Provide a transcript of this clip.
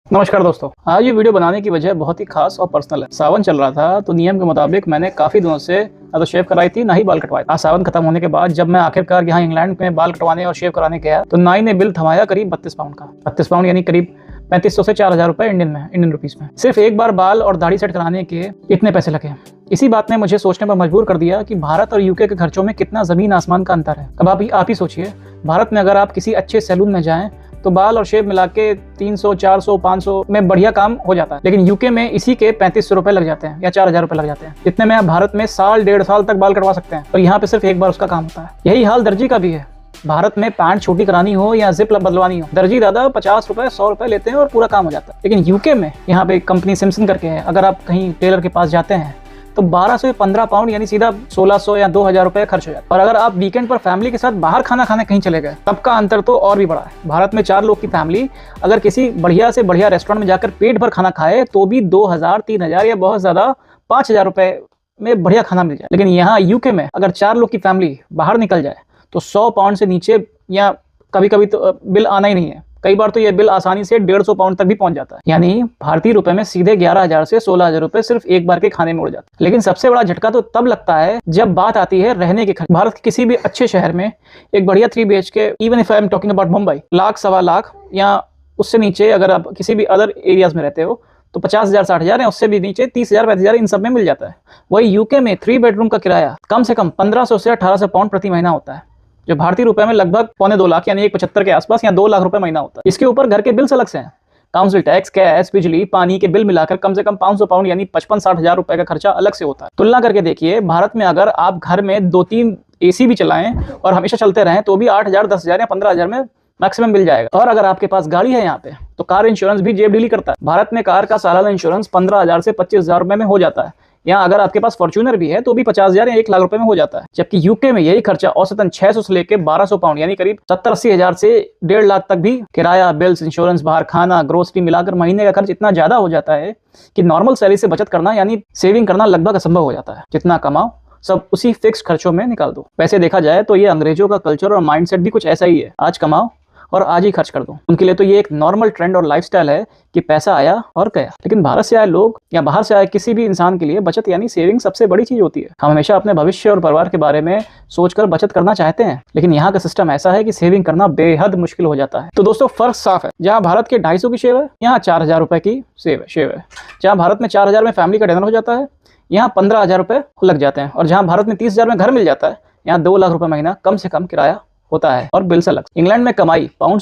नमस्कार दोस्तों, आज ये वीडियो बनाने की वजह बहुत ही खास और पर्सनल है। सावन चल रहा था तो नियम के मुताबिक मैंने काफी दिनों से ना तो शेव कराई थी ना ही बाल कटवाए। आज सावन खत्म होने के बाद जब मैं आखिरकार यहाँ इंग्लैंड में बाल कटवाने और शेव कराने गया तो नाई ने बिल थमाया करीब 32 पाउंड का। 32 पाउंड यानी करीब 3500 से 4000 रुपए इंडियन रुपीस में। सिर्फ एक बार बाल और दाढ़ी सेट कराने के इतने पैसे लगे। इसी बात ने मुझे सोचने पर मजबूर कर दिया कि भारत और यूके के खर्चों में कितना जमीन आसमान का अंतर है। अब आप ही सोचिए, भारत में अगर आप किसी अच्छे सैलून में जाएं तो बाल और शेव मिला के 300, 400, 500 में बढ़िया काम हो जाता है, लेकिन यूके में इसी के 3500 रुपए लग जाते हैं या 4000 रुपए लग जाते हैं। इतने में आप भारत में साल 1.5 साल तक बाल कटवा सकते हैं और यहाँ पे सिर्फ एक बार उसका काम होता है। यही हाल दर्जी का भी है। भारत में पैंट छोटी करानी हो या जिप बदलवानी हो, दर्जी दादा 50 रुपए 100 रुपए लेते हैं और पूरा काम हो जाता है। लेकिन यूके में यहाँ पे कंपनी सिम्सन करके है, अगर आप कहीं टेलर के पास जाते हैं तो 1200 से 15 पाउंड यानी सीधा 1600 या 2000 रुपए खर्च हो जाता है। और अगर आप वीकेंड पर फैमिली के साथ बाहर खाना खाने कहीं चले गए तब का अंतर तो और भी बड़ा है। भारत में 4 लोग की फैमिली अगर किसी बढ़िया से बढ़िया रेस्टोरेंट में जाकर पेट भर खाना खाए तो भी 2000, 3000 या बहुत ज्यादा 5000 रुपए में बढ़िया खाना मिल जाए। लेकिन यहाँ यूके में अगर 4 लोग की फैमिली बाहर निकल जाए तो 100 पाउंड से नीचे या कभी कभी तो बिल आना ही नहीं है। कई बार तो ये बिल आसानी से 150 पाउंड तक भी पहुंच जाता है, यानी भारतीय रुपए में सीधे 11,000 से 16,000 रुपए सिर्फ एक बार के खाने में उड़ जाता है। लेकिन सबसे बड़ा झटका तो तब लगता है जब बात आती है रहने के खर्च। भारत के किसी भी अच्छे शहर में एक बढ़िया 3 BHK, even if I am talking about Mumbai, lakh, सवा लाख या उससे नीचे अगर आप किसी भी अदर एरियाज में रहते हो तो 50,000, 60,000 या उससे भी नीचे 30,000, 35,000 इन सब में मिल जाता है। वही यूके में 3 बेडरूम का किराया कम से कम 1500 से 1800 पाउंड प्रति महीना होता है, जो भारतीय रुपए में लगभग 2.25 लाख यानी 1.75 के आसपास या 2 लाख रुपए महीना होता है। इसके ऊपर घर के बिल्स अलग से हैं, काउंसिल टैक्स, गैस, बिजली, पानी के बिल मिलाकर कम से कम 500 पाउंड यानी 55-60 हजार रुपए का खर्चा अलग से होता है। तुलना करके देखिए, भारत में अगर आप घर में 2-3 AC भी चलाएं और हमेशा चलते रहें तो भी 8,000, 10,000 या 15,000 में मैक्सिमम मिल जाएगा। और अगर आपके पास गाड़ी है यहाँ पे तो कार इंश्योरेंस भी जेब डीली करता है। भारत में कार का सालाना इंश्योरेंस 15,000 से 25,000 रुपए में हो जाता है। यहाँ अगर आपके पास फॉर्च्यूनर भी है तो भी 50,000 या 1 लाख रुपए में हो जाता है। जबकि यूके में यही खर्चा औसतन 600 से लेकर 1200 पाउंड यानी करीब 70-80 हजार से 1.5 लाख तक भी किराया, बिल्स, इंश्योरेंस, बाहर खाना, ग्रोसरी मिलाकर महीने का खर्च इतना ज्यादा हो जाता है कि नॉर्मल सैलरी से बचत करना यानी सेविंग करना लगभग असंभव हो जाता है। जितना कमाओ सब उसी फिक्स खर्चों में निकाल दो। वैसे देखा जाए तो ये अंग्रेजों का कल्चर और माइंडसेट भी कुछ ऐसा ही है, आज कमाओ और आज ही खर्च कर दो। उनके लिए तो ये एक नॉर्मल ट्रेंड और लाइफस्टाइल है कि पैसा आया और गया। लेकिन भारत से आए लोग या बाहर से आए किसी भी इंसान के लिए बचत यानी सेविंग सबसे बड़ी चीज होती है। हम हमेशा अपने भविष्य और परिवार के बारे में सोचकर बचत करना चाहते हैं, लेकिन यहाँ का सिस्टम ऐसा है कि सेविंग करना बेहद मुश्किल हो जाता है। तो दोस्तों, फर्क साफ है। जहाँ भारत के 250 की शेव है, यहाँ 4,000 रुपए की शेव है। जहाँ भारत में 4,000 में फैमिली का डिनर हो जाता है, यहाँ 15,000 रुपए लग जाते हैं। और जहाँ भारत में 30,000 में घर मिल जाता है, यहाँ 2 लाख रुपए महीना कम से कम किराया होता है और बिल से अलग। इंग्लैंड में कमाई पाउंड